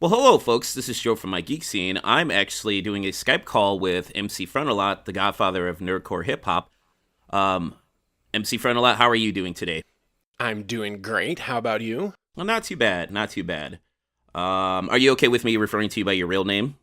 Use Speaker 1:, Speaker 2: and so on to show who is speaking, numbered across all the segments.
Speaker 1: Well, hello, folks. This is Joe from My Geek Scene. I'm actually doing a Skype call with MC Frontalot, the godfather of nerdcore hip hop. Um, MC Frontalot, how are you doing today?
Speaker 2: I'm doing great. How about you?
Speaker 1: Well, not too bad. Not too bad. Are you okay with me referring to you by your real name?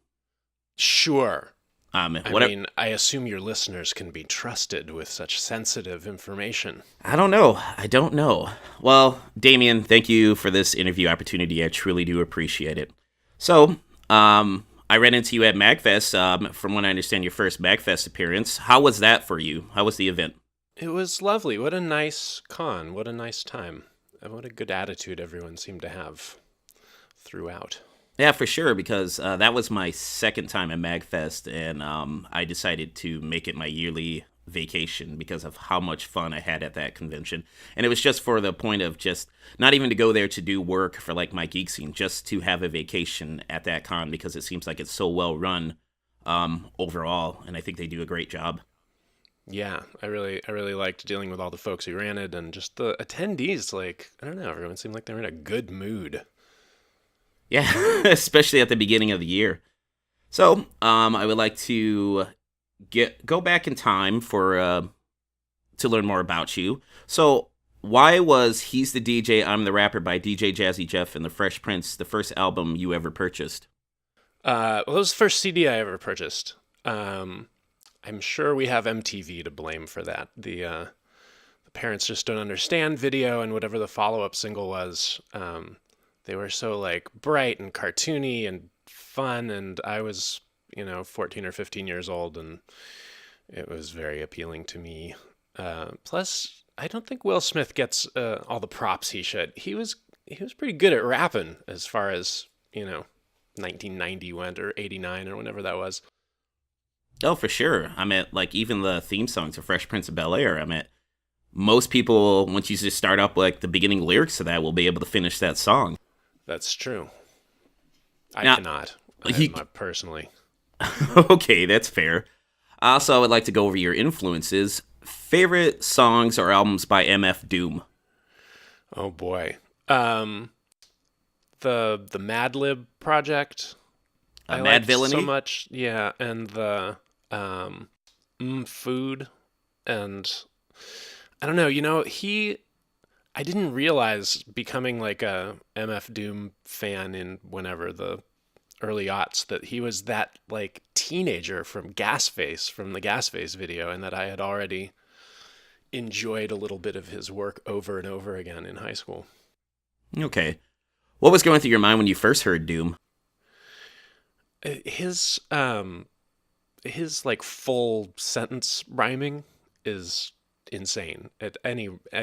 Speaker 2: Sure. I
Speaker 1: What?
Speaker 2: mean, I assume your listeners can be trusted with such sensitive information.
Speaker 1: I don't know. I don't know. Well, Damien, thank you for this interview opportunity. I truly do appreciate it. So, I ran into you at MAGFest. From what I understand, your first MAGFest appearance. How was that for you? How was the event?
Speaker 2: It was lovely. What a nice con. What a nice time. And what a good attitude everyone seemed to have throughout.
Speaker 1: Yeah, for sure, because that was my second time at MAGFest, and I decided to make it my yearly vacation because of how much fun I had at that convention. And it was just for the point of just not even to go there to do work for like my geek scene, just to have a vacation at that con because it seems like it's so well run overall, and I think they do a great job.
Speaker 2: Yeah, I really liked dealing with all the folks who ran it and just the attendees. Like, I don't know, everyone seemed like they were in a good mood.
Speaker 1: Yeah, especially at the beginning of the year. So, I would like to go back in time for to learn more about you. So, why was "He's the DJ, I'm the Rapper" by DJ Jazzy Jeff and the Fresh Prince the first album you ever purchased?
Speaker 2: Well, it was the first CD I ever purchased. I'm sure we have MTV to blame for that. The parents just don't understand video, and whatever the follow-up single was, they were so like bright and cartoony and fun, and I was, 14 or 15 years old, and it was very appealing to me. Plus, I don't think Will Smith gets all the props he should. He was pretty good at rapping as far as 1990 went, or 89 or whenever that was.
Speaker 1: Oh, for sure. I mean, like even the theme song to Fresh Prince of Bel Air. I mean, most people once you just start up like the beginning lyrics to that will be able to finish that song.
Speaker 2: That's true. I
Speaker 1: Now,
Speaker 2: cannot.
Speaker 1: he,
Speaker 2: Personally.
Speaker 1: okay, that's fair. Also, I would like to go over your influences. Favorite songs or albums by MF Doom?
Speaker 2: Oh boy. The Mad Lib project. I
Speaker 1: Mad
Speaker 2: liked
Speaker 1: Villainy?
Speaker 2: so much. Yeah, and the Food, and I don't know, I didn't realize becoming like a MF Doom fan in whenever the early aughts that he was that like teenager from Gasface, from the Gasface video, and that I had already enjoyed a little bit of his work over and over again in high school.
Speaker 1: Okay. What was going through your mind when you first heard Doom?
Speaker 2: His like full sentence rhyming is insane. I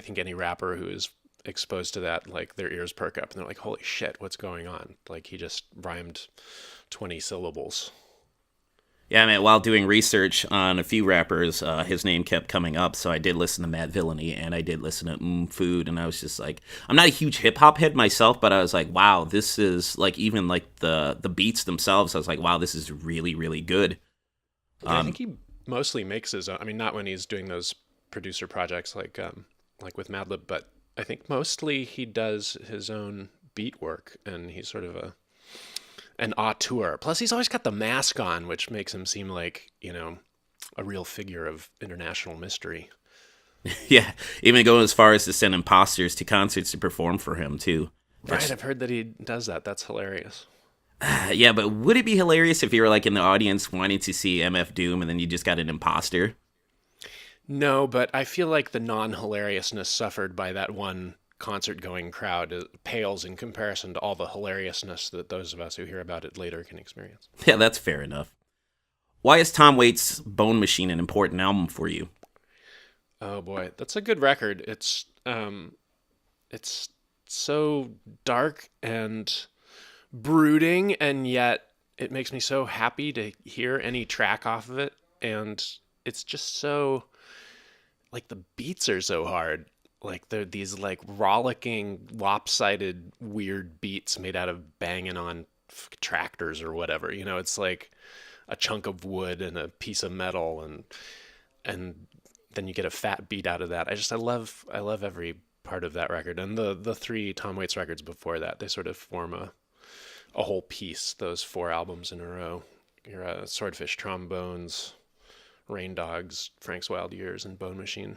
Speaker 2: think any rapper who is exposed to that, like their ears perk up and they're like, "Holy shit, what's going on?" Like he just rhymed 20 syllables.
Speaker 1: Yeah, man, while doing research on a few rappers, his name kept coming up, so I did listen to Mad Villainy, and I did listen to Food, and I was just like, I'm not a huge hip-hop head myself, but I was like, wow, this is, like, even, like, the beats themselves, I was like, wow, this is really, really good.
Speaker 2: Yeah, I think he mostly makes his own. I mean, not when he's doing those producer projects like with Madlib, but I think mostly he does his own beat work, and he's sort of an auteur. Plus, he's always got the mask on, which makes him seem like, a real figure of international mystery.
Speaker 1: Yeah, even going as far as to send imposters to concerts to perform for him, too.
Speaker 2: Right, I've heard that he does that. That's hilarious.
Speaker 1: Yeah, but would it be hilarious if you were, like, in the audience wanting to see MF Doom, and then you just got an imposter?
Speaker 2: No, but I feel like the non-hilariousness suffered by that one concert-going crowd pales in comparison to all the hilariousness that those of us who hear about it later can experience.
Speaker 1: Yeah, that's fair enough. Why is Tom Waits' Bone Machine an important album for you?
Speaker 2: Oh boy, that's a good record. It's so dark and brooding, and yet it makes me so happy to hear any track off of it. And it's just so, like, the beats are so hard. Like, they're these like rollicking, lopsided, weird beats made out of banging on tractors or whatever. It's like a chunk of wood and a piece of metal, and then you get a fat beat out of that. I love every part of that record, and the three Tom Waits records before that. They sort of form a a whole piece, those 4 albums in a row. Your Swordfish Trombones, Rain Dogs, Frank's Wild Years, and Bone Machine.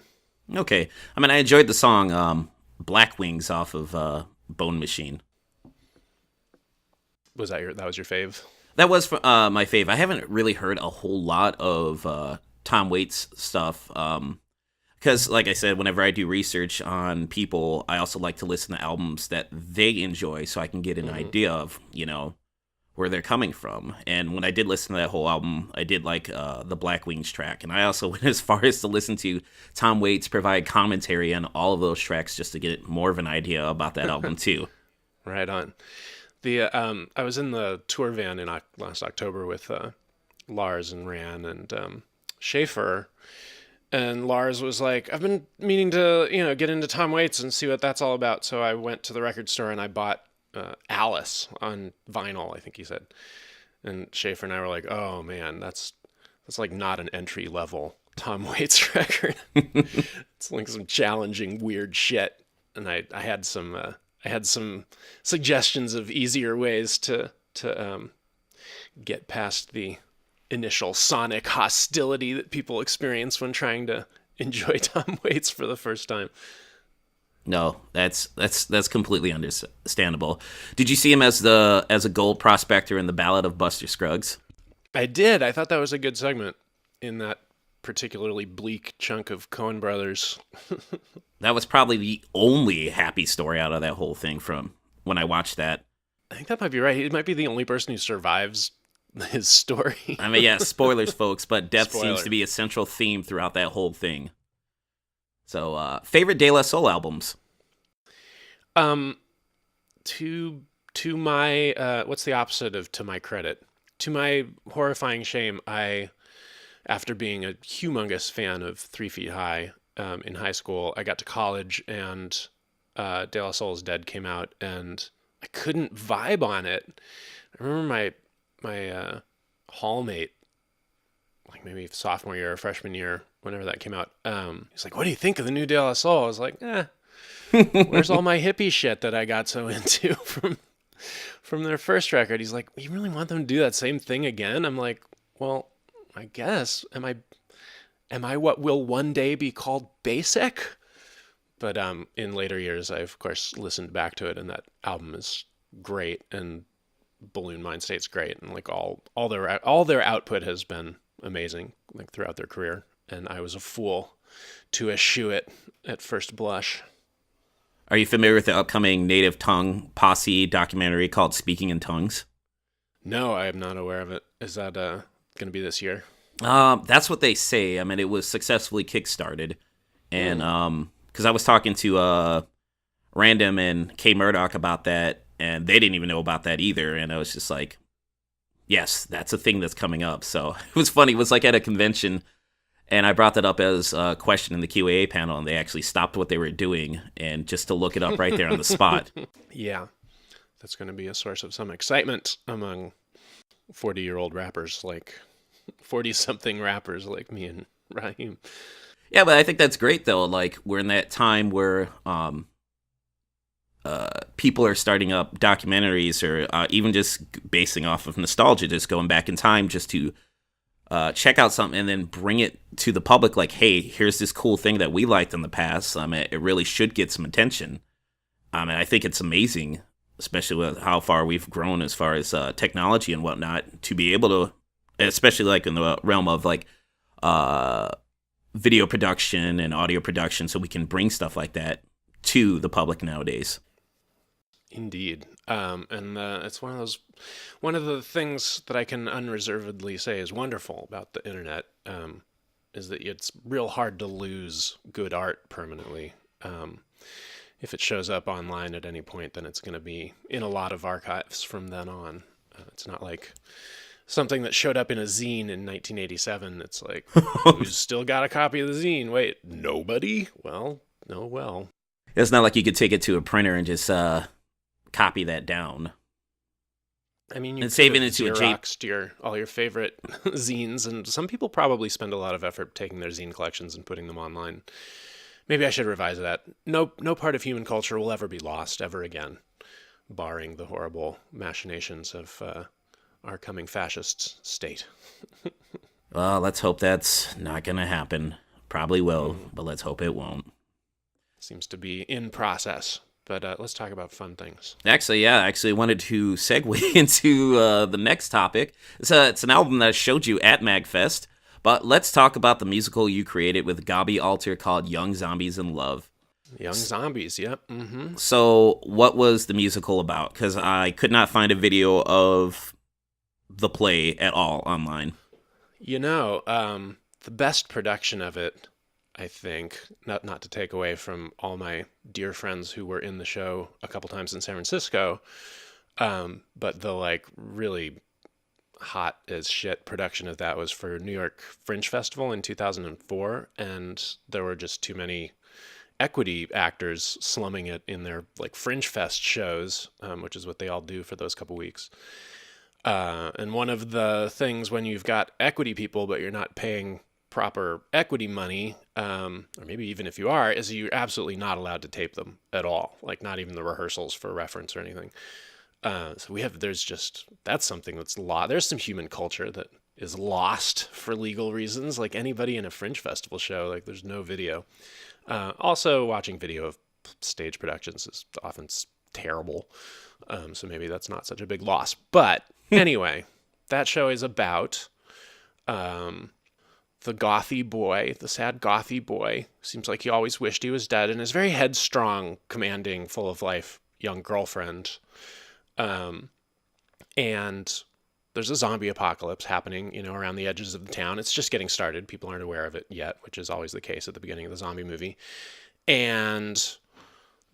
Speaker 1: Okay. I mean, I enjoyed the song Black Wings off of Bone Machine.
Speaker 2: That was your fave?
Speaker 1: That was my fave. I haven't really heard a whole lot of Tom Waits stuff. Because, like I said, whenever I do research on people, I also like to listen to albums that they enjoy so I can get an idea of, where they're coming from. And when I did listen to that whole album, I did like the Black Wings track. And I also went as far as to listen to Tom Waits provide commentary on all of those tracks just to get more of an idea about that album, too.
Speaker 2: Right on. I was in the tour van in last October with Lars and Ran and Schaefer. And Lars was like, I've been meaning to, get into Tom Waits and see what that's all about. So I went to the record store and I bought Alice on vinyl, I think he said. And Schaefer and I were like, oh man, that's like not an entry level Tom Waits record. It's like some challenging, weird shit. And I had some suggestions of easier ways to get past the initial sonic hostility that people experience when trying to enjoy Tom Waits for the first time.
Speaker 1: No, that's completely understandable. Did you see him as a gold prospector in the Ballad of Buster Scruggs?
Speaker 2: I did. I thought that was a good segment in that particularly bleak chunk of Coen Brothers.
Speaker 1: That was probably the only happy story out of that whole thing from when I watched that.
Speaker 2: I think that might be right. He might be the only person who survives his story.
Speaker 1: I mean, yeah, spoilers, folks, but death seems to be a central theme throughout that whole thing. So, favorite De La Soul albums?
Speaker 2: To my, what's the opposite of to my credit? To my horrifying shame, after being a humongous fan of 3 Feet High in high school, I got to college and De La Soul's Dead came out, and I couldn't vibe on it. I remember my hallmate, like maybe sophomore year or freshman year, whenever that came out, he's like, what do you think of the new De La Soul? I was like, where's all my hippie shit that I got so into from their first record? He's like, you really want them to do that same thing again? I'm like, well, I guess. Am I what will one day be called basic? But in later years, I of course listened back to it, and that album is great, and Balloon Mind State's great, and like all their output has been amazing, like throughout their career. And I was a fool to eschew it at first blush.
Speaker 1: Are you familiar with the upcoming Native Tongue Posse documentary called Speaking in Tongues?
Speaker 2: No, I am not aware of it. Is that going to be this year?
Speaker 1: That's what they say. I mean, it was successfully kickstarted. And because I was talking to Random and K Murdoch about that, and they didn't even know about that either. And I was just like, yes, that's a thing that's coming up. So it was funny. It was like at a convention, and I brought that up as a question in the QAA panel, and they actually stopped what they were doing and just to look it up right there on the spot.
Speaker 2: Yeah, that's going to be a source of some excitement among 40-year-old rappers, like 40-something rappers like me and Raheem.
Speaker 1: Yeah, but I think that's great, though. Like, we're in that time where people are starting up documentaries or even just basing off of nostalgia, just going back in time just to check out something and then bring it to the public like, hey, here's this cool thing that we liked in the past. I mean, it really should get some attention. And I think it's amazing, especially with how far we've grown as far as technology and whatnot, to be able to, especially like in the realm of like video production and audio production, so we can bring stuff like that to the public nowadays.
Speaker 2: Indeed. And it's one of the things that I can unreservedly say is wonderful about the internet, is that it's real hard to lose good art permanently. If it shows up online at any point, then it's going to be in a lot of archives from then on. It's not like something that showed up in a zine in 1987. It's like, who's still got a copy of the zine? Wait, nobody? Well, no, well.
Speaker 1: It's not like you could take it to a printer and just copy that down.
Speaker 2: I mean, you
Speaker 1: and save it into
Speaker 2: Xeroxed all your favorite zines, and some people probably spend a lot of effort taking their zine collections and putting them online. Maybe I should revise that. No part of human culture will ever be lost ever again. barring the horrible machinations of our coming fascist state.
Speaker 1: Well, let's hope that's not going to happen. Probably will, but let's hope it won't.
Speaker 2: Seems to be in process. But let's talk about fun things.
Speaker 1: Actually, I wanted to segue into the next topic. It's an album that I showed you at MAGFest, but let's talk about the musical you created with Gaby Alter called Young Zombies in Love.
Speaker 2: Young Zombies, yep. Mm-hmm.
Speaker 1: So what was the musical about? Because I could not find a video of the play at all online.
Speaker 2: You know, the best production of it, I think, not to take away from all my dear friends who were in the show a couple times in San Francisco, but the like really hot as shit production of that was for New York Fringe Festival in 2004, and there were just too many equity actors slumming it in their like Fringe Fest shows, which is what they all do for those couple weeks. And one of the things when you've got equity people, but you're not paying proper equity money, or maybe even if you are, is you're absolutely not allowed to tape them at all. Like not even the rehearsals for reference or anything. So that's something that's there's some human culture that is lost for legal reasons. Like anybody in a Fringe Festival show, like there's no video. Also watching video of stage productions is often terrible. So maybe that's not such a big loss, but anyway, that show is about, the sad gothy boy, seems like he always wished he was dead, and his very headstrong, commanding, full of life young girlfriend. And there's a zombie apocalypse happening, around the edges of the town. It's just getting started. People aren't aware of it yet, which is always the case at the beginning of the zombie movie. And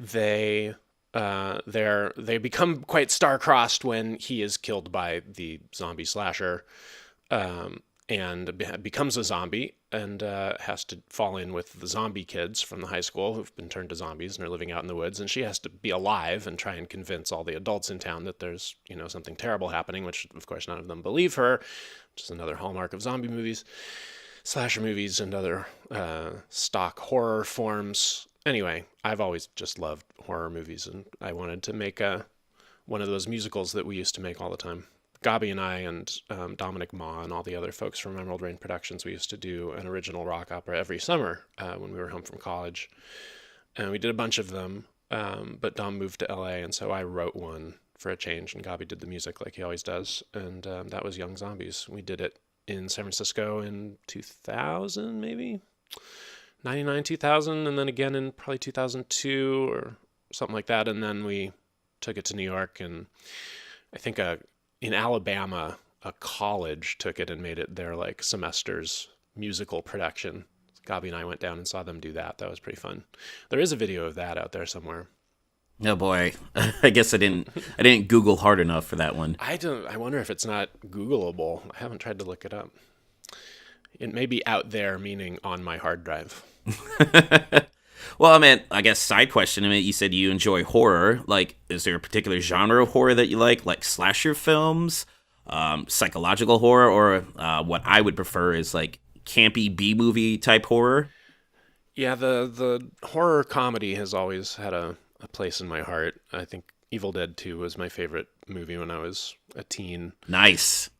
Speaker 2: they become quite star-crossed when he is killed by the zombie slasher, and becomes a zombie and has to fall in with the zombie kids from the high school who've been turned to zombies and are living out in the woods. And she has to be alive and try and convince all the adults in town that there's, something terrible happening, which of course none of them believe her, which is another hallmark of zombie movies, slasher movies, and other stock horror forms. Anyway, I've always just loved horror movies, and I wanted to make one of those musicals that we used to make all the time. Gaby and I and Dominic Ma and all the other folks from Emerald Rain Productions, we used to do an original rock opera every summer when we were home from college. And we did a bunch of them, but Dom moved to LA, and so I wrote one for a change, and Gaby did the music like he always does. And that was Young Zombies. We did it in San Francisco in 2000, maybe? 99, 2000, and then again in probably 2002 or something like that. And then we took it to New York, and I think in Alabama, a college took it and made it their like semester's musical production. Gaby and I went down and saw them do that. That was pretty fun. There is a video of that out there somewhere.
Speaker 1: Oh boy, I guess I didn't Google hard enough for that one.
Speaker 2: I wonder if it's not Googleable. I haven't tried to look it up. It may be out there, meaning on my hard drive.
Speaker 1: Well, I guess side question. You said you enjoy horror. Like, is there a particular genre of horror that you like slasher films, psychological horror, or what I would prefer is like campy B-movie type horror?
Speaker 2: Yeah, the horror comedy has always had a place in my heart. I think Evil Dead 2 was my favorite movie when I was a teen.
Speaker 1: Nice.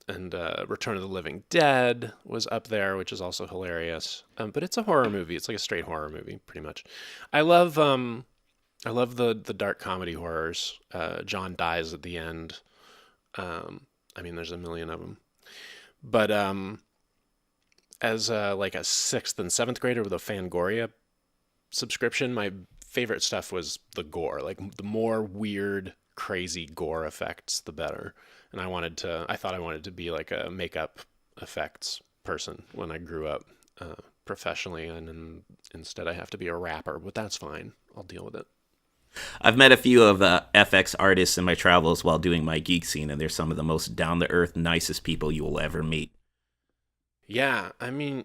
Speaker 2: And Return of the Living Dead was up there, which is also hilarious. But it's a horror movie. It's like a straight horror movie, pretty much. I love the dark comedy horrors. John dies at the end. There's a million of them. But as like a sixth and seventh grader with a Fangoria subscription, my favorite stuff was the gore. Like the more weird, crazy gore effects, the better. And I thought I wanted to be like a makeup effects person when I grew up professionally, and instead I have to be a rapper, but that's fine. I'll deal with it.
Speaker 1: I've met a few of the FX artists in my travels while doing my geek scene, and they're some of the most down-to-earth, nicest people you will ever meet.
Speaker 2: Yeah,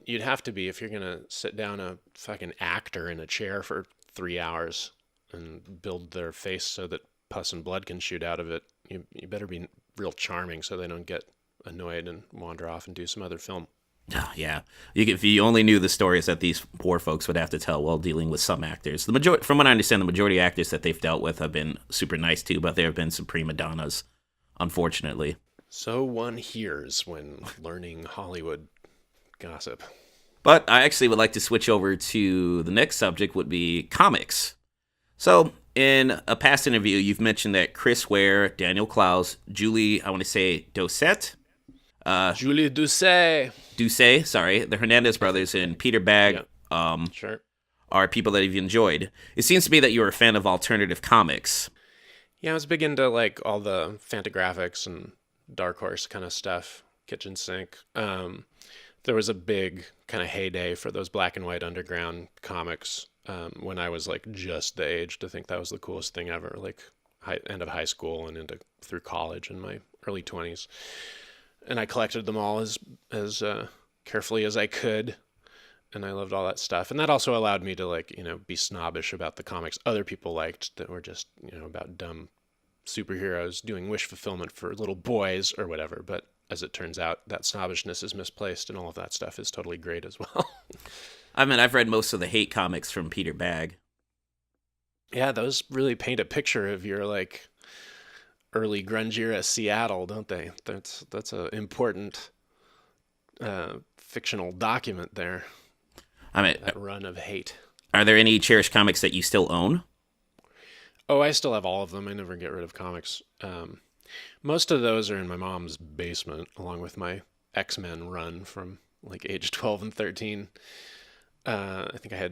Speaker 2: you'd have to be if you're going to sit down a fucking actor in a chair for 3 hours and build their face so that pus and blood can shoot out of it. You better be real charming so they don't get annoyed and wander off and do some other film.
Speaker 1: Yeah, if you only knew the stories that these poor folks would have to tell while dealing with some actors. The majority, from what I understand, the majority of actors that they've dealt with have been super nice too, but there have been some prima donnas, unfortunately.
Speaker 2: So one hears when learning Hollywood gossip.
Speaker 1: But I actually would like to switch over to the next subject, would be comics. So, in a past interview, you've mentioned that Chris Ware, Daniel Clowes, Julie, I want to say Doucette,
Speaker 2: Julie Doucet,
Speaker 1: sorry, the Hernandez brothers, and Peter Bagge,
Speaker 2: sure,
Speaker 1: are people that you've enjoyed. It seems to be that you're a fan of alternative comics.
Speaker 2: Yeah, I was big into like all the Fantagraphics and Dark Horse kind of stuff, Kitchen Sink. There was a big kind of heyday for those black and white underground comics when I was like just the age to think that was the coolest thing ever, like end of high school and into through college in my early 20s. And I collected them all as carefully as I could, and I loved all that stuff. And that also allowed me to like, be snobbish about the comics other people liked that were just, about dumb superheroes doing wish fulfillment for little boys or whatever. But as it turns out, that snobbishness is misplaced, and all of that stuff is totally great as well.
Speaker 1: I mean, I've read most of the hate comics from Peter Bagge.
Speaker 2: Yeah, those really paint a picture of your like early grunge era Seattle, don't they? That's an important fictional document there.
Speaker 1: I mean,
Speaker 2: that run of hate.
Speaker 1: Are there any cherished comics that you still own?
Speaker 2: Oh, I still have all of them. I never get rid of comics. Most of those are in my mom's basement, along with my X-Men run from like age 12 and 13. I think I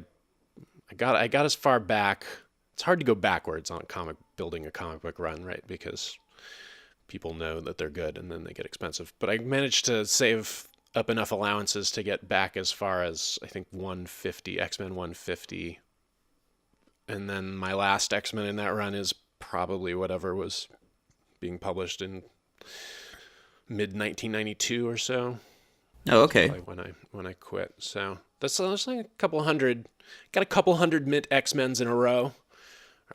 Speaker 2: got as far back. It's hard to go backwards on building a comic book run, right? Because people know that they're good and then they get expensive. But I managed to save up enough allowances to get back as far as, I think, 150, X-Men 150. And then my last X-Men in that run is probably whatever was being published in mid-1992 or so.
Speaker 1: Oh, okay.
Speaker 2: When I quit. So that's like a couple hundred, got a couple hundred mint X-Men's in a row.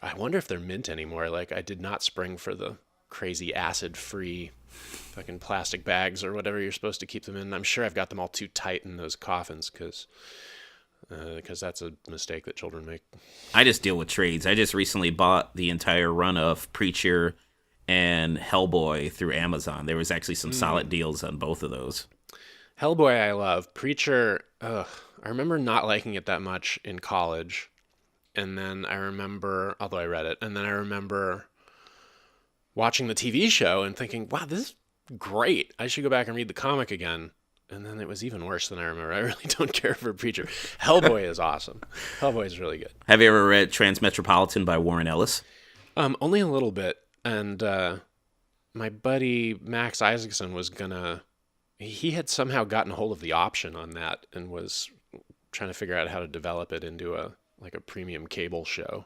Speaker 2: I wonder if they're mint anymore. Like, I did not spring for the crazy acid-free fucking plastic bags or whatever you're supposed to keep them in. I'm sure I've got them all too tight in those coffins because that's a mistake that children make.
Speaker 1: I just deal with trades. I just recently bought the entire run of Preacher and Hellboy through Amazon. There was actually some solid deals on both of those.
Speaker 2: Hellboy I love. Preacher, I remember not liking it that much in college. And then I remember, although I read it, and then I remember watching the TV show and thinking, wow, this is great. I should go back and read the comic again. And then it was even worse than I remember. I really don't care for Preacher. Hellboy is awesome. Hellboy is really good.
Speaker 1: Have you ever read Transmetropolitan by Warren Ellis?
Speaker 2: Only a little bit. And my buddy Max Isaacson he had somehow gotten a hold of the option on that and was trying to figure out how to develop it into a premium cable show.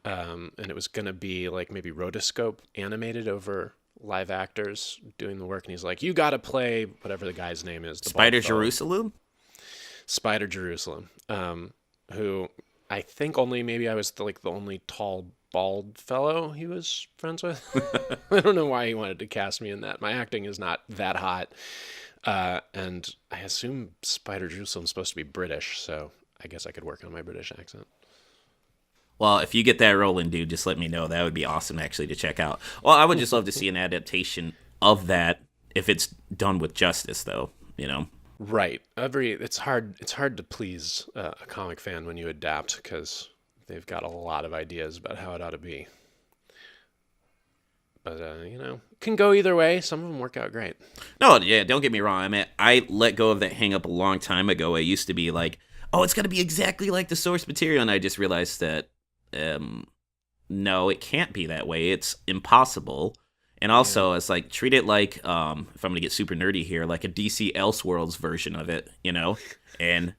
Speaker 2: And it was going to be like maybe rotoscope animated over live actors doing the work. And he's like, you got to play whatever the guy's name is.
Speaker 1: Spider Jerusalem?
Speaker 2: Spider Jerusalem. Who I think only maybe I was the only tall, bald fellow he was friends with. I don't know why he wanted to cast me in that. My acting is not that hot. And I assume Spider Jerusalem's supposed to be British, so I guess I could work on my British accent.
Speaker 1: Well, if you get that rolling, dude, just let me know. That would be awesome, actually, to check out. Well, I would just love to see an adaptation of that if it's done with justice, though,
Speaker 2: Right. It's hard to please a comic fan when you adapt because they've got a lot of ideas about how it ought to be. But, it can go either way. Some of them work out great.
Speaker 1: No, yeah, don't get me wrong. I mean, I let go of that hang-up a long time ago. I used to be like, oh, it's going to be exactly like the source material. And I just realized that, no, it can't be that way. It's impossible. And also, it's like, treat it like, if I'm going to get super nerdy here, like a DC Elseworlds version of it, and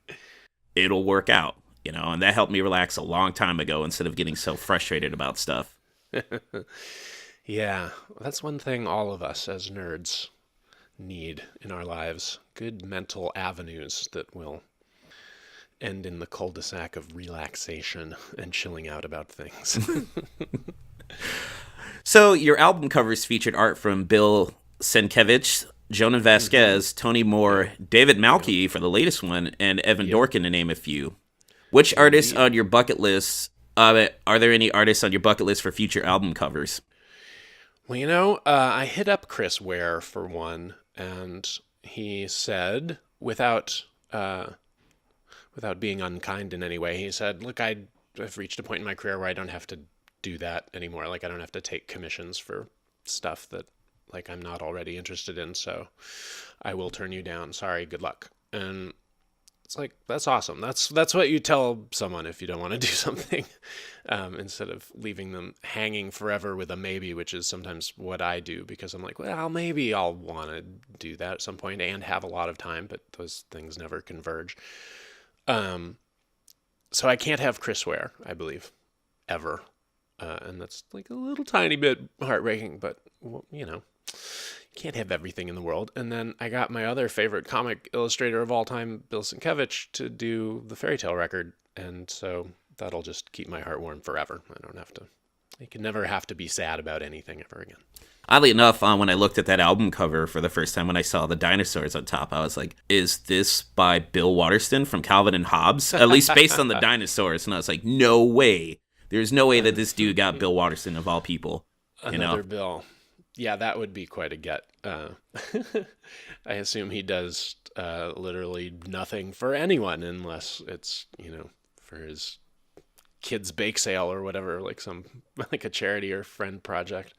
Speaker 1: it'll work out, and that helped me relax a long time ago instead of getting so frustrated about stuff.
Speaker 2: Yeah, that's one thing all of us as nerds need in our lives. Good mental avenues that will end in the cul-de-sac of relaxation and chilling out about things.
Speaker 1: So your album covers featured art from Bill Sienkiewicz, Jonan Vasquez, Tony Moore, David Malky for the latest one, and Evan Dorkin, to name a few. Which artists on your bucket list, are there any artists on your bucket list for future album covers?
Speaker 2: Well, I hit up Chris Ware for one, and he said, without being unkind in any way, he said, look, I've reached a point in my career where I don't have to do that anymore. Like, I don't have to take commissions for stuff that, like, I'm not already interested in, so I will turn you down. Sorry, good luck. And it's like, that's awesome. That's what you tell someone if you don't want to do something, instead of leaving them hanging forever with a maybe, which is sometimes what I do, because I'm like, well, maybe I'll want to do that at some point and have a lot of time, but those things never converge. So I can't have Chris Ware, I believe, ever. And that's like a little tiny bit heartbreaking, but, well, you can't have everything in the world. And then I got my other favorite comic illustrator of all time, Bill Sienkiewicz, to do the Fairy Tale record. And so that'll just keep my heart warm forever. I can never have to be sad about anything ever again.
Speaker 1: Oddly enough, when I looked at that album cover for the first time, when I saw the dinosaurs on top, I was like, is this by Bill Watterson from Calvin and Hobbes? At least based on the dinosaurs. And I was like, no way. There's no way that this dude got Bill Watterson of all people.
Speaker 2: Another Bill. Yeah, that would be quite a get. I assume he does literally nothing for anyone unless it's, for his kids' bake sale or whatever, like a charity or friend project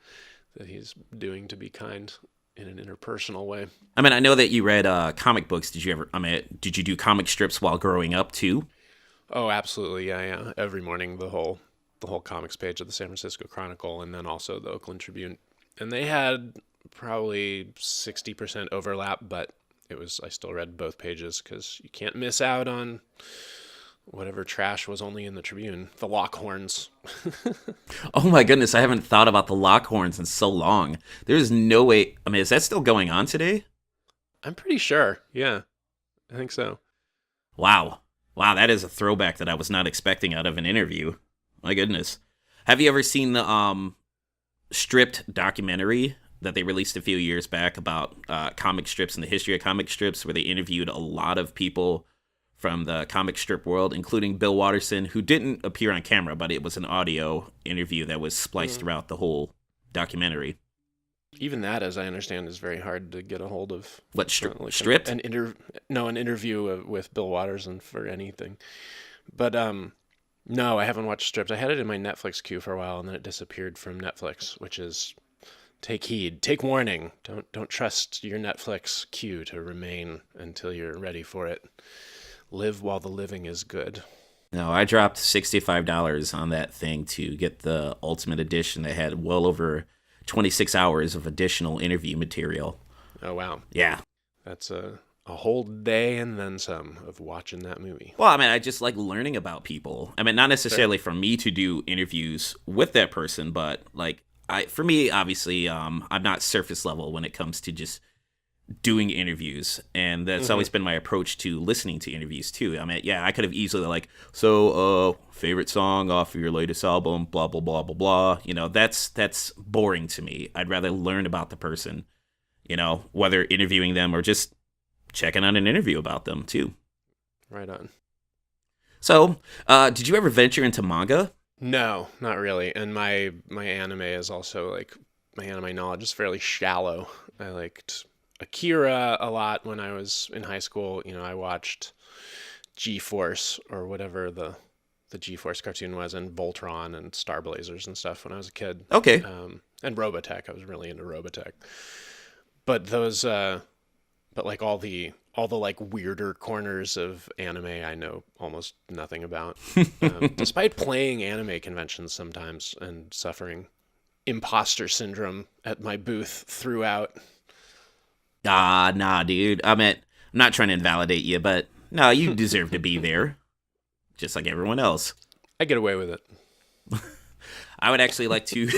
Speaker 2: that he's doing to be kind in an interpersonal way.
Speaker 1: I mean, I know that you read comic books. Did you do comic strips while growing up too?
Speaker 2: Oh, absolutely. Yeah. Every morning, the whole comics page of the San Francisco Chronicle, and then also the Oakland Tribune. And they had probably 60% overlap, but I still read both pages because you can't miss out on whatever trash was only in the Tribune. The Lockhorns.
Speaker 1: Oh my goodness, I haven't thought about the Lockhorns in so long. There's no way. I mean, is that still going on today?
Speaker 2: I'm pretty sure. Yeah, I think so.
Speaker 1: Wow, that is a throwback that I was not expecting out of an interview. My goodness. Have you ever seen the stripped documentary that they released a few years back about comic strips and the history of comic strips, where they interviewed a lot of people from the comic strip world, including Bill Watterson, who didn't appear on camera, but it was an audio interview that was spliced throughout the whole documentary.
Speaker 2: Even that, as I understand, is very hard to get a hold of.
Speaker 1: What, stripped?
Speaker 2: An interview with Bill Watterson for anything. But no, I haven't watched stripped. I had it in my Netflix queue for a while, and then it disappeared from Netflix, which is, take heed, take warning. Don't trust your Netflix queue to remain until you're ready for it. Live while the living is good.
Speaker 1: No, I dropped $65 on that thing to get the Ultimate Edition that had well over 26 hours of additional interview material.
Speaker 2: Oh, wow.
Speaker 1: Yeah.
Speaker 2: That's a whole day and then some of watching that movie.
Speaker 1: Well, I mean, I just like learning about people. I mean, not necessarily for me to do interviews with that person, but like, for me, obviously, I'm not surface level when it comes to just doing interviews, and that's always been my approach to listening to interviews too. I mean, yeah, I could have easily favorite song off of your latest album, blah blah blah blah blah. That's boring to me. I'd rather learn about the person, whether interviewing them or just checking out an interview about them too.
Speaker 2: Right on.
Speaker 1: So, did you ever venture into manga?
Speaker 2: No, not really. And my anime is also like, my anime knowledge is fairly shallow. I liked Akira a lot when I was in high school. I watched G-Force or whatever the G-Force cartoon was, and Voltron and Star Blazers and stuff when I was a kid.
Speaker 1: Okay.
Speaker 2: And Robotech. I was really into Robotech. But those, like all the like weirder corners of anime, I know almost nothing about. Despite playing anime conventions sometimes and suffering imposter syndrome at my booth throughout.
Speaker 1: Nah, dude. I mean, I'm not trying to invalidate you, but no, you deserve to be there, just like everyone else.
Speaker 2: I get away with it.
Speaker 1: I would actually like to.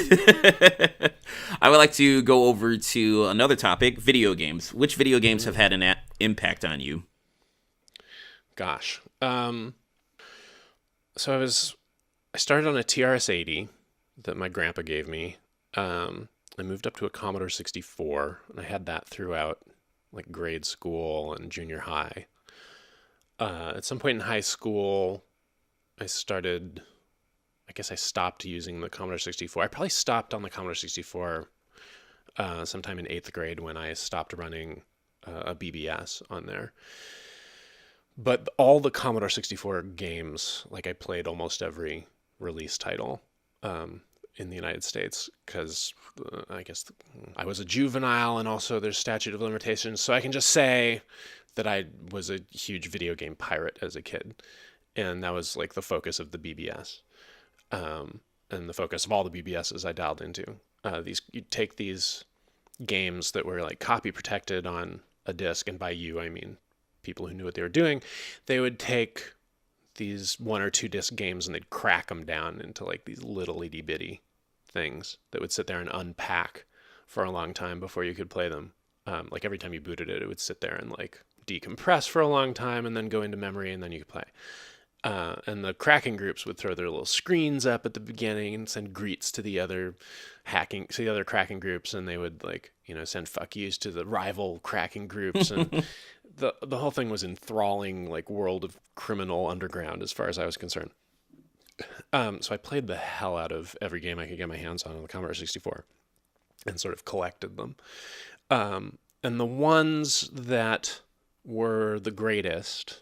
Speaker 1: I would like to go over to another topic: video games. Which video games have had an impact on you?
Speaker 2: Gosh, so I started on a TRS-80 that my grandpa gave me. I moved up to a Commodore 64, and I had that throughout like grade school and junior high. At some point in high school, I stopped using the Commodore 64. I probably stopped on the Commodore 64 sometime in 8th grade when I stopped running a BBS on there. But all the Commodore 64 games, like I played almost every release title in the United States, because I guess I was a juvenile, and also there's statute of limitations. So I can just say that I was a huge video game pirate as a kid, and that was like the focus of the BBS, and the focus of all the BBSs I dialed into. You take these games that were like copy protected on a disc, and by you I mean people who knew what they were doing. They would take these 1 or 2 disc games and they'd crack them down into like these little itty bitty things that would sit there and unpack for a long time before you could play them. Like every time you booted it, it would sit there and like decompress for a long time and then go into memory, and then you could play. And the cracking groups would throw their little screens up at the beginning and send greets to the other cracking groups, and they would like, send fuck yous to the rival cracking groups, and the whole thing was enthralling, like world of criminal underground as far as I was concerned. So I played the hell out of every game I could get my hands on the Commodore 64 and sort of collected them. And the ones that were the greatest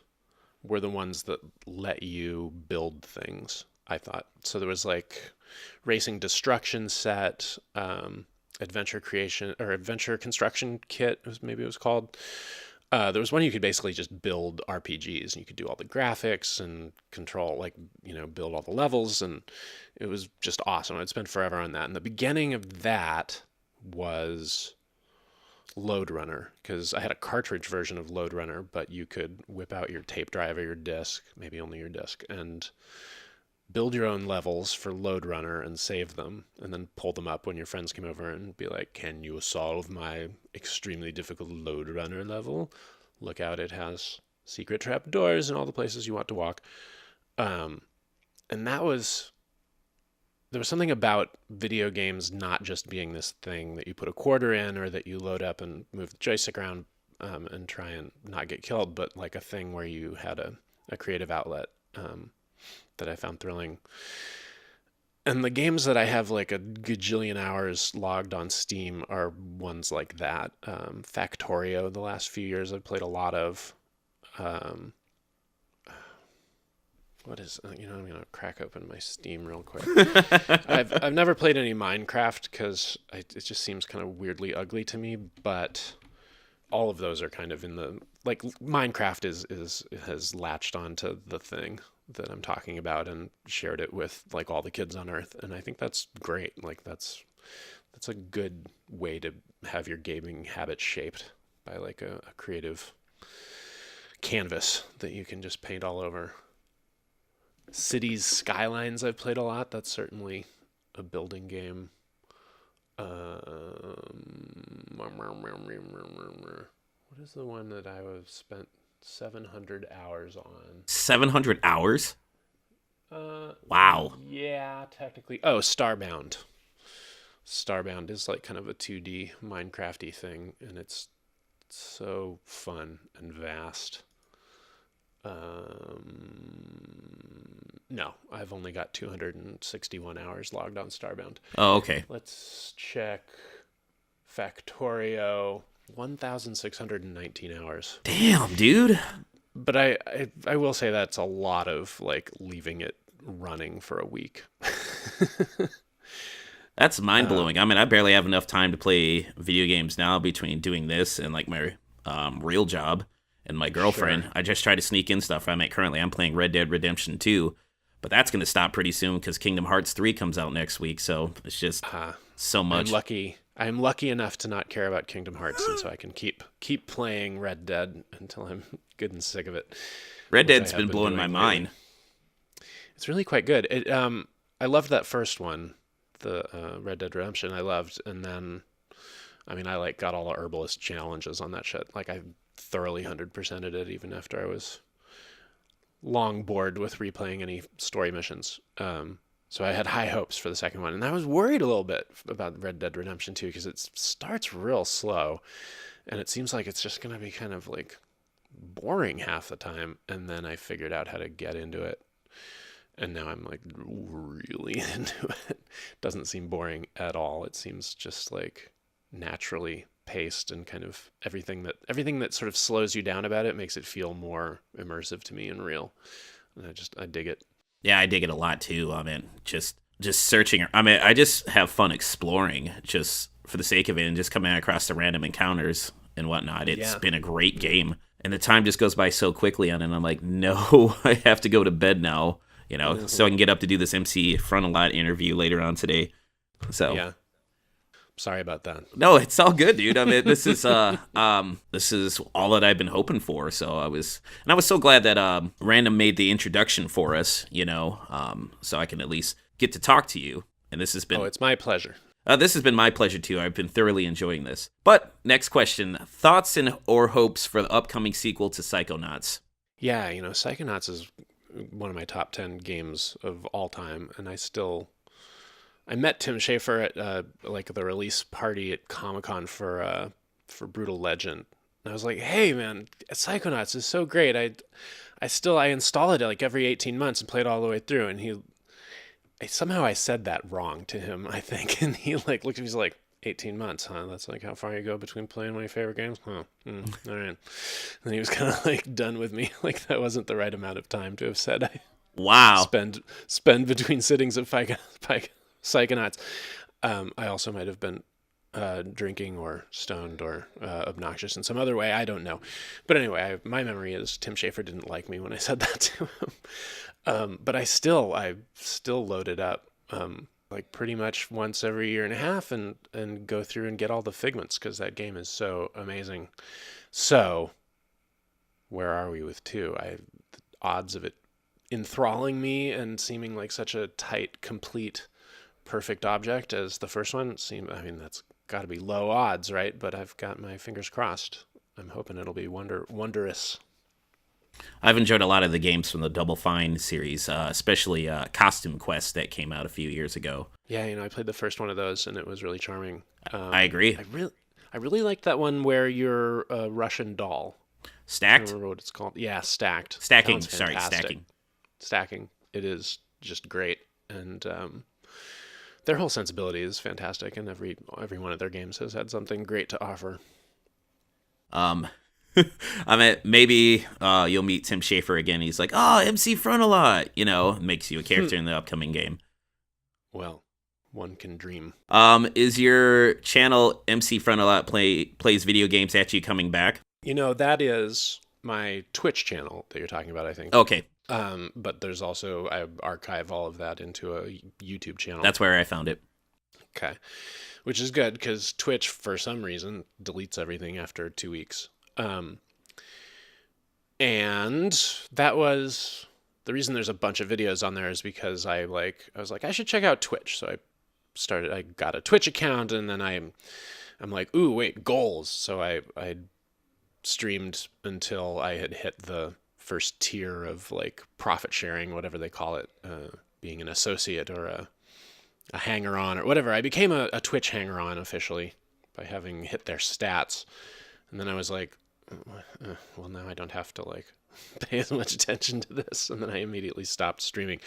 Speaker 2: were the ones that let you build things, I thought. So there was like Racing Destruction Set, Adventure Construction Kit, maybe it was called. There was one you could basically just build RPGs, and you could do all the graphics and control, build all the levels, and it was just awesome. I'd spent forever on that. And the beginning of that was Load Runner, because I had a cartridge version of Load Runner, but you could whip out your tape drive or your disc, maybe only your disc, and build your own levels for Load Runner and save them, and then pull them up when your friends came over and be like, can you solve my extremely difficult Load Runner level? Look out, it has secret trap doors in all the places you want to walk. And there was something about video games not just being this thing that you put a quarter in, or that you load up and move the joystick around and try and not get killed, but like a thing where you had a creative outlet that I found thrilling. And the games that I have like a gajillion hours logged on Steam are ones like that. Factorio, the last few years I've played a lot of. I'm gonna crack open my Steam real quick. I've never played any Minecraft because it just seems kind of weirdly ugly to me, but all of those are kind of in the, like, Minecraft has latched onto the thing that I'm talking about and shared it with like all the kids on Earth, and I think that's great. Like that's a good way to have your gaming habit shaped by like a creative canvas that you can just paint all over. Cities Skylines I've played a lot. That's certainly a building game. What is the one that I have spent 700 hours on?
Speaker 1: 700 hours? Wow.
Speaker 2: Yeah, technically. Oh, Starbound. Starbound is like kind of a 2D Minecraft-y thing, and it's so fun and vast. No, I've only got 261 hours logged on Starbound.
Speaker 1: Oh, okay.
Speaker 2: Let's check Factorio. 1,619 hours.
Speaker 1: Damn, dude.
Speaker 2: But I will say that's a lot of like leaving it running for a week.
Speaker 1: That's mind-blowing. I mean, I barely have enough time to play video games now between doing this and like my real job and my girlfriend. Sure. I just try to sneak in stuff. Currently I'm playing Red Dead Redemption 2, but that's going to stop pretty soon because Kingdom Hearts 3 comes out next week, so it's just so much.
Speaker 2: I'm lucky enough to not care about Kingdom Hearts, and so I can keep playing Red Dead until I'm good and sick of it.
Speaker 1: Red Dead's been blowing my mind.
Speaker 2: It's really quite good. I loved that first one, the Red Dead Redemption. I loved, and then I like got all the herbalist challenges on that shit. Like I thoroughly 100%ed it, even after I was long bored with replaying any story missions. So I had high hopes for the second one. And I was worried a little bit about Red Dead Redemption 2 because it starts real slow. And it seems like it's just going to be kind of like boring half the time. And then I figured out how to get into it. And now I'm like really into it. Doesn't seem boring at all. It seems just like naturally paced, and kind of everything that sort of slows you down about it makes it feel more immersive to me and real. And I dig it.
Speaker 1: Yeah, I dig it a lot too. I mean, just searching. I mean, I just have fun exploring just for the sake of it and just coming across the random encounters and whatnot. It's been a great game. And the time just goes by so quickly on it. And I'm like, no, I have to go to bed now, so I can get up to do this MC Frontalot interview later on today. So
Speaker 2: yeah. Sorry about that.
Speaker 1: No, it's all good, dude. I mean, this is all that I've been hoping for. So I was so glad that Random made the introduction for us, so I can at least get to talk to you. And this has been
Speaker 2: it's my pleasure.
Speaker 1: This has been my pleasure too. I've been thoroughly enjoying this. But next question: thoughts or hopes for the upcoming sequel to Psychonauts?
Speaker 2: Yeah, Psychonauts is one of my top 10 games of all time, and I met Tim Schafer at like the release party at Comic-Con for Brutal Legend. And I was like, "Hey man, Psychonauts is so great. I install it like every 18 months and play it all the way through." And somehow I said that wrong to him, I think. And he like looked at me, he's like, 18 months, huh? That's like how far you go between playing one of your favorite games? Huh. All right. And he was kind of like done with me. Like that wasn't the right amount of time to have said
Speaker 1: wow.
Speaker 2: Spend between sittings of Psychonauts. I also might have been drinking or stoned or obnoxious in some other way. I don't know. But anyway, my memory is Tim Schafer didn't like me when I said that to him. But I still load it up like pretty much once every year and a half and go through and get all the figments because that game is so amazing. So where are we with 2? The odds of it enthralling me and seeming like such a tight, complete, perfect object as the first one that's got to be low odds, right? But I've got my fingers crossed. I'm hoping it'll be wondrous.
Speaker 1: I've enjoyed a lot of the games from the Double Fine series, especially Costume Quest that came out a few years ago.
Speaker 2: Yeah, I played the first one of those and it was really charming.
Speaker 1: I agree.
Speaker 2: I really liked that one where you're a Russian doll.
Speaker 1: Stacked?
Speaker 2: I don't remember what it's called. Yeah, Stacked.
Speaker 1: Stacking.
Speaker 2: Stacking. It is just great. And their whole sensibility is fantastic, and every one of their games has had something great to offer.
Speaker 1: I mean, maybe you'll meet Tim Schafer again. He's like, MC Frontalot, makes you a character in the upcoming game.
Speaker 2: Well, one can dream.
Speaker 1: Is your channel MC Frontalot plays video games at you coming back?
Speaker 2: That is my Twitch channel that you're talking about, I think.
Speaker 1: Okay.
Speaker 2: But there's also, I archive all of that into a YouTube channel.
Speaker 1: That's where I found it.
Speaker 2: Okay. Which is good because Twitch, for some reason, deletes everything after 2 weeks. And that was the reason there's a bunch of videos on there is because I was like, I should check out Twitch. So I got a Twitch account and then I'm like, ooh, wait, goals. So I streamed until I had hit the first tier of like profit sharing, whatever they call it, being an associate or a hanger-on or whatever. I became a Twitch hanger-on officially by having hit their stats. And then I was like, well, now I don't have to like pay as much attention to this. And then I immediately stopped streaming.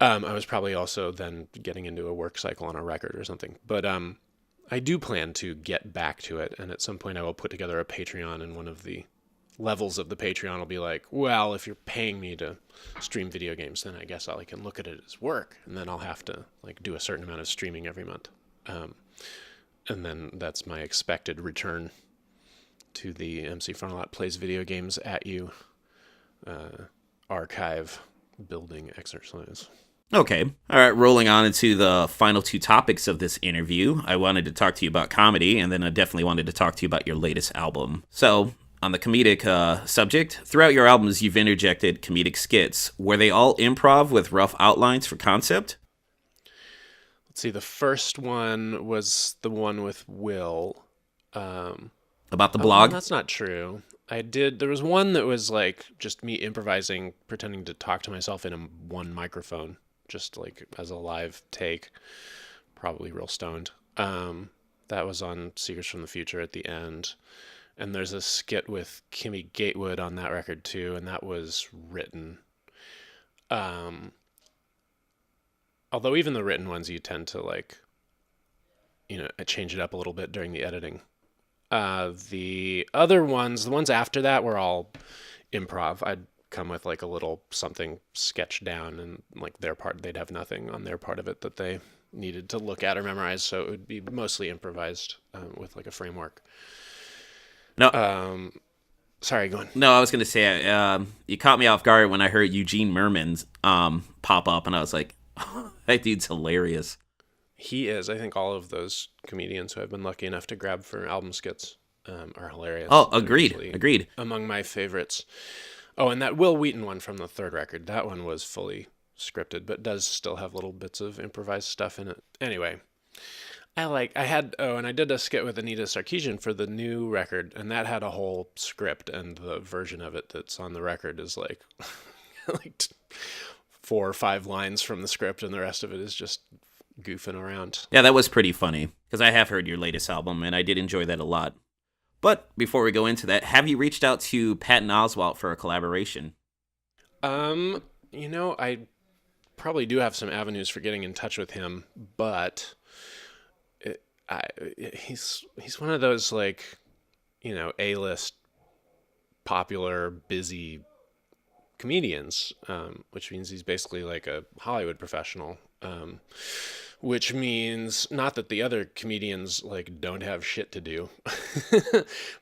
Speaker 2: I was probably also then getting into a work cycle on a record or something. But I do plan to get back to it. And at some point I will put together a Patreon, and one of the levels of the Patreon will be like, well, if you're paying me to stream video games, then I guess I can look at it as work. And then I'll have to like do a certain amount of streaming every month. And then that's my expected return to the MC Frontalot Plays Video Games at You archive building exercise.
Speaker 1: Okay. All right. Rolling on into the final 2 topics of this interview. I wanted to talk to you about comedy, and then I definitely wanted to talk to you about your latest album. So, on the comedic subject, throughout your albums, you've interjected comedic skits. Were they all improv with rough outlines for concept?
Speaker 2: Let's see. The first one was the one with Will.
Speaker 1: About the blog?
Speaker 2: That's not true. There was one that was like just me improvising, pretending to talk to myself in one microphone. just like as a live take, probably real stoned. That was on Secrets from the Future at the end. And there's a skit with Kimmy Gatewood on that record too, and that was written. Although even the written ones, you tend to like, change it up a little bit during the editing. The other ones, the ones after that were all improv. I'd come with like a little something sketched down, and like their part, they'd have nothing on their part of it that they needed to look at or memorize. So it would be mostly improvised with like a framework.
Speaker 1: No.
Speaker 2: Sorry, go on.
Speaker 1: No, I was going to say, you caught me off guard when I heard Eugene Merman's pop up, and I was like, that dude's hilarious.
Speaker 2: He is. I think all of those comedians who I've been lucky enough to grab for album skits are hilarious.
Speaker 1: Oh, agreed.
Speaker 2: Among my favorites. Oh, and that Will Wheaton one from the third record, that one was fully scripted, but does still have little bits of improvised stuff in it. Anyway, and I did a skit with Anita Sarkeesian for the new record, and that had a whole script, and the version of it that's on the record is like, like 4 or 5 lines from the script, and the rest of it is just goofing around.
Speaker 1: Yeah, that was pretty funny, because I have heard your latest album, and I did enjoy that a lot. But before we go into that, have you reached out to Patton Oswalt for a collaboration?
Speaker 2: I probably do have some avenues for getting in touch with him, but he's one of those like, A-list popular, busy comedians, which means he's basically like a Hollywood professional. Which means not that the other comedians like don't have shit to do,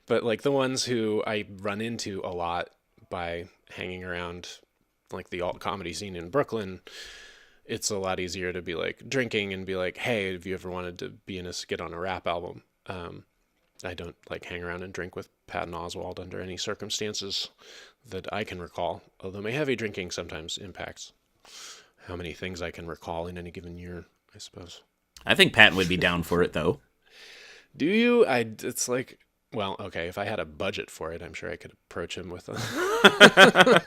Speaker 2: but like the ones who I run into a lot by hanging around like the alt comedy scene in Brooklyn, it's a lot easier to be like drinking and be like, hey, have you ever wanted to be in a skit on a rap album? I don't like hang around and drink with Patton Oswalt under any circumstances that I can recall, although my heavy drinking sometimes impacts how many things I can recall in any given year, I suppose.
Speaker 1: I think Patton would be down for it, though.
Speaker 2: Do you? It's like, well, okay, if I had a budget for it, I'm sure I could approach him with a...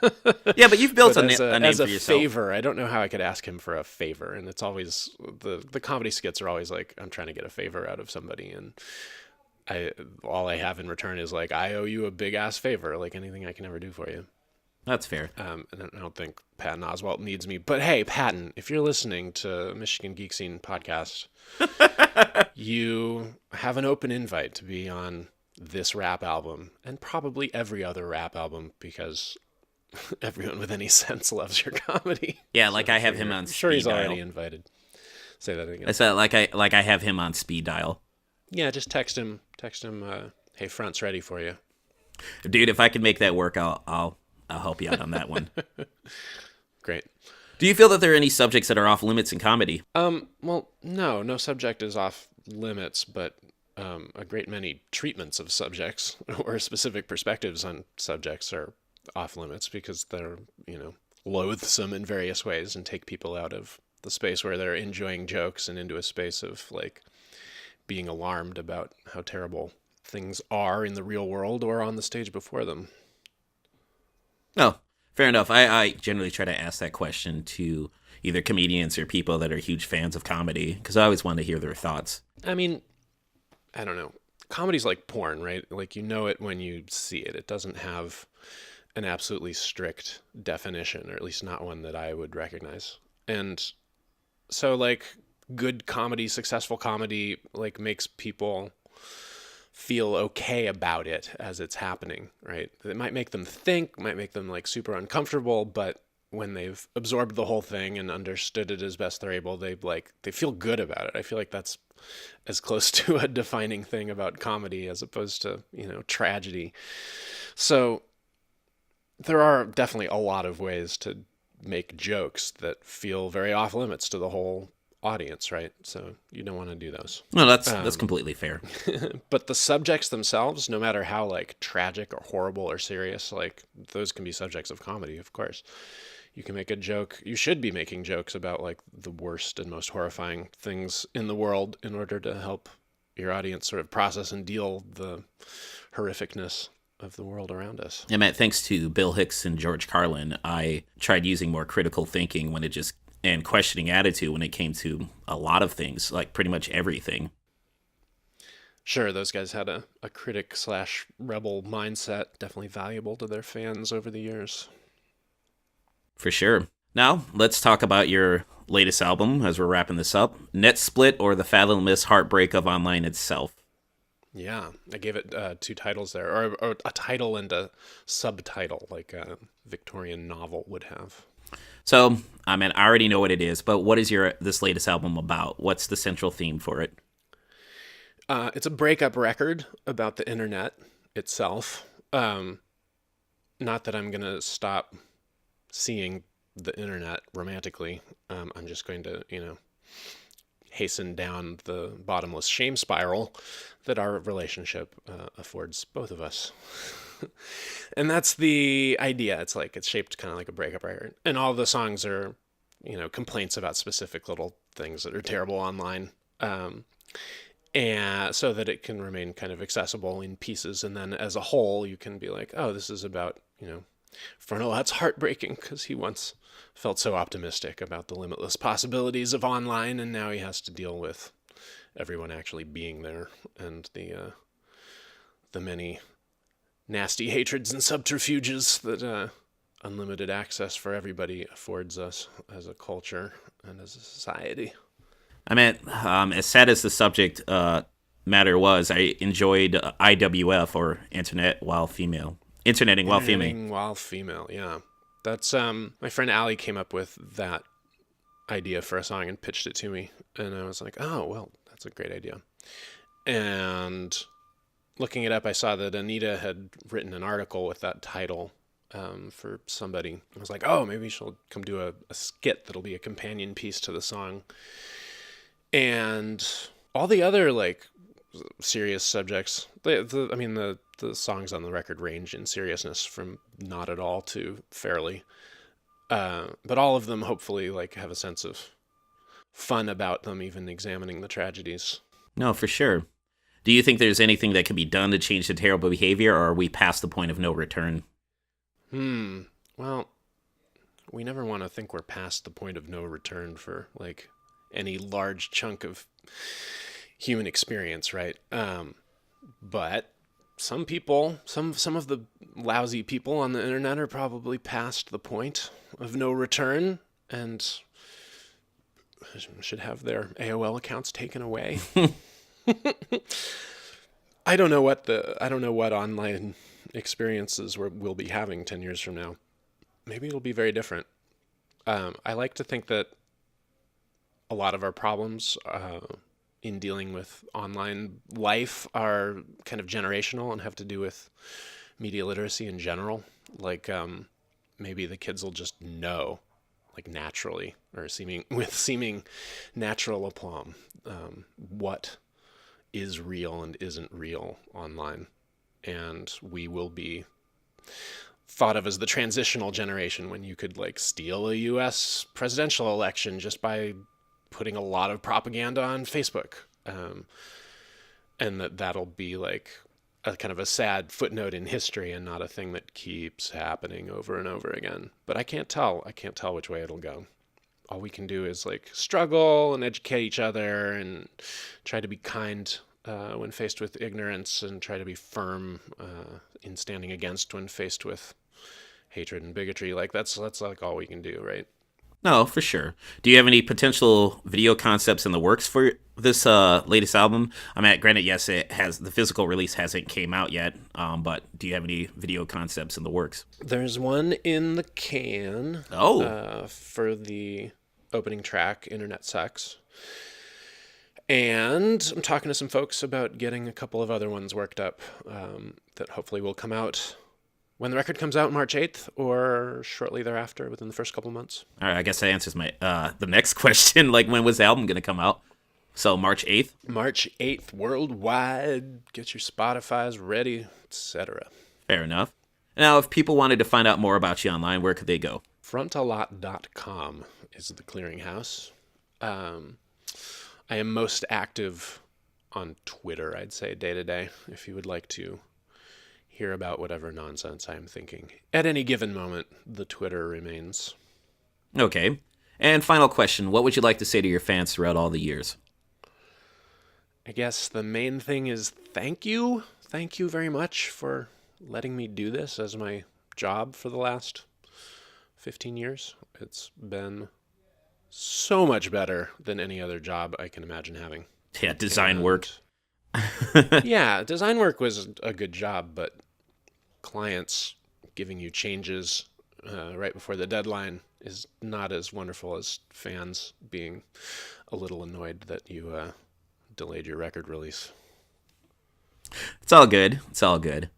Speaker 1: Yeah, but you've built a name
Speaker 2: as
Speaker 1: for
Speaker 2: a
Speaker 1: yourself.
Speaker 2: favor, I don't know how I could ask him for a favor, and it's always, the comedy skits are always like, I'm trying to get a favor out of somebody, and all I have in return is like, I owe you a big-ass favor, like anything I can ever do for you.
Speaker 1: That's fair.
Speaker 2: And I don't think Patton Oswalt needs me. But hey, Patton, if you're listening to Michigan Geek Scene podcast, you have an open invite to be on this rap album and probably every other rap album, because everyone with any sense loves your comedy.
Speaker 1: Yeah, like I have him on speed dial.
Speaker 2: Sure, he's already invited. Say that again.
Speaker 1: I said like I have him on speed dial.
Speaker 2: Yeah, just text him. Hey, front's ready for you,
Speaker 1: dude. If I can make that work, I'll help you out on that one.
Speaker 2: Great.
Speaker 1: Do you feel that there are any subjects that are off limits in comedy?
Speaker 2: Well, no subject is off limits, but a great many treatments of subjects or specific perspectives on subjects are off limits because they're, loathsome in various ways and take people out of the space where they're enjoying jokes and into a space of like being alarmed about how terrible things are in the real world or on the stage before them.
Speaker 1: Oh, fair enough. I generally try to ask that question to either comedians or people that are huge fans of comedy, because I always want to hear their thoughts.
Speaker 2: I mean, I don't know. Comedy's like porn, right? Like, you know it when you see it. It doesn't have an absolutely strict definition, or at least not one that I would recognize. And so, like, good comedy, successful comedy, like, makes people feel okay about it as it's happening, right? It might make them think, might make them like super uncomfortable, but when they've absorbed the whole thing and understood it as best they're able, they feel good about it. I feel like that's as close to a defining thing about comedy as opposed to, tragedy. So there are definitely a lot of ways to make jokes that feel very off limits to the whole audience, right? So you don't want to do those.
Speaker 1: No, that's completely fair.
Speaker 2: But the subjects themselves, no matter how like tragic or horrible or serious, like those can be subjects of comedy, of course. You can make a joke. You should be making jokes about like the worst and most horrifying things in the world in order to help your audience sort of process and deal the horrificness of the world around us.
Speaker 1: Yeah, Matt, thanks to Bill Hicks and George Carlin, I tried using more critical thinking when it just and questioning attitude when it came to a lot of things, like pretty much everything.
Speaker 2: Sure, those guys had a critic/rebel mindset, definitely valuable to their fans over the years.
Speaker 1: For sure. Now, let's talk about your latest album as we're wrapping this up. Net Split or the Fathomless Heartbreak of Online itself.
Speaker 2: Yeah, I gave it 2 titles there, or a title and a subtitle, like a Victorian novel would have.
Speaker 1: So, I mean, I already know what it is, but what is this latest album about? What's the central theme for it?
Speaker 2: It's a breakup record about the internet itself. Not that I'm going to stop seeing the internet romantically. I'm just going to, hasten down the bottomless shame spiral that our relationship affords both of us. And that's the idea. It's shaped kind of like a breakup record. And all the songs are, complaints about specific little things that are terrible online. And so that it can remain kind of accessible in pieces. And then as a whole, you can be like, oh, this is about, Frontalot's heartbreaking because he once felt so optimistic about the limitless possibilities of online, and now he has to deal with everyone actually being there and the many nasty hatreds and subterfuges that unlimited access for everybody affords us as a culture and as a society.
Speaker 1: I mean, as sad as the subject matter was, I enjoyed IWF, or Internet While Female. Interneting While Female,
Speaker 2: yeah. That's my friend Allie came up with that idea for a song and pitched it to me, and I was like, oh, well, that's a great idea. And looking it up, I saw that Anita had written an article with that title for somebody. I was like, oh, maybe she'll come do a skit that'll be a companion piece to the song. And all the other serious subjects, the songs on the record range in seriousness from not at all to fairly, but all of them hopefully have a sense of fun about them, even examining the tragedies.
Speaker 1: No, for sure. Do you think there's anything that can be done to change the terrible behavior, or are we past the point of no return?
Speaker 2: Well, we never want to think we're past the point of no return for any large chunk of human experience, right? But some people, some of the lousy people on the internet are probably past the point of no return and should have their AOL accounts taken away. I don't know what online experiences we'll be having 10 years from now. Maybe it'll be very different. I like to think that a lot of our problems in dealing with online life are kind of generational and have to do with media literacy in general. Maybe the kids will just know, naturally, or seeming natural aplomb, what is real and isn't real online. And we will be thought of as the transitional generation when you could steal a US presidential election just by putting a lot of propaganda on Facebook. And that'll be a kind of a sad footnote in history and not a thing that keeps happening over and over again. But I can't tell which way it'll go. All we can do is struggle and educate each other and try to be kind when faced with ignorance, and try to be firm in standing against when faced with hatred and bigotry. That's all we can do, right?
Speaker 1: No, for sure. Do you have any potential video concepts in the works for this latest album? I mean, granted, yes, it has, the physical release hasn't came out yet, but do you have any video concepts in the works?
Speaker 2: There's one in the can. For the opening track, Internet Sex. And I'm talking to some folks about getting a couple of other ones worked up that hopefully will come out when the record comes out March 8th or shortly thereafter, within the first couple of months.
Speaker 1: All right, I guess that answers my the next question. When was the album going to come out? So March 8th?
Speaker 2: March 8th, worldwide. Get your Spotify's ready, etc.
Speaker 1: Fair enough. Now, if people wanted to find out more about you online, where could they go?
Speaker 2: Frontalot.com is the clearinghouse. I am most active on Twitter, I'd say, day to day, if you would like to hear about whatever nonsense I'm thinking. At any given moment, the Twitter remains.
Speaker 1: Okay. And final question, what would you like to say to your fans throughout all the years?
Speaker 2: I guess the main thing is thank you. Thank you very much for letting me do this as my job for the last 15 years. It's been so much better than any other job I can imagine having.
Speaker 1: Yeah, design work.
Speaker 2: Yeah, design work was a good job, but clients giving you changes right before the deadline is not as wonderful as fans being a little annoyed that you delayed your record release.
Speaker 1: It's all good. It's all good.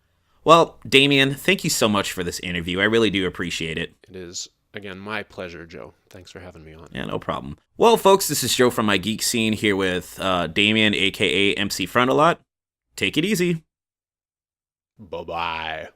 Speaker 1: Well, Damien, thank you so much for this interview. I really do appreciate it.
Speaker 2: It is, again, my pleasure, Joe. Thanks for having me on.
Speaker 1: Yeah, no problem. Well, folks, this is Joe from My Geek Scene here with Damien, a.k.a. MC Frontalot. Take it easy.
Speaker 2: Bye-bye.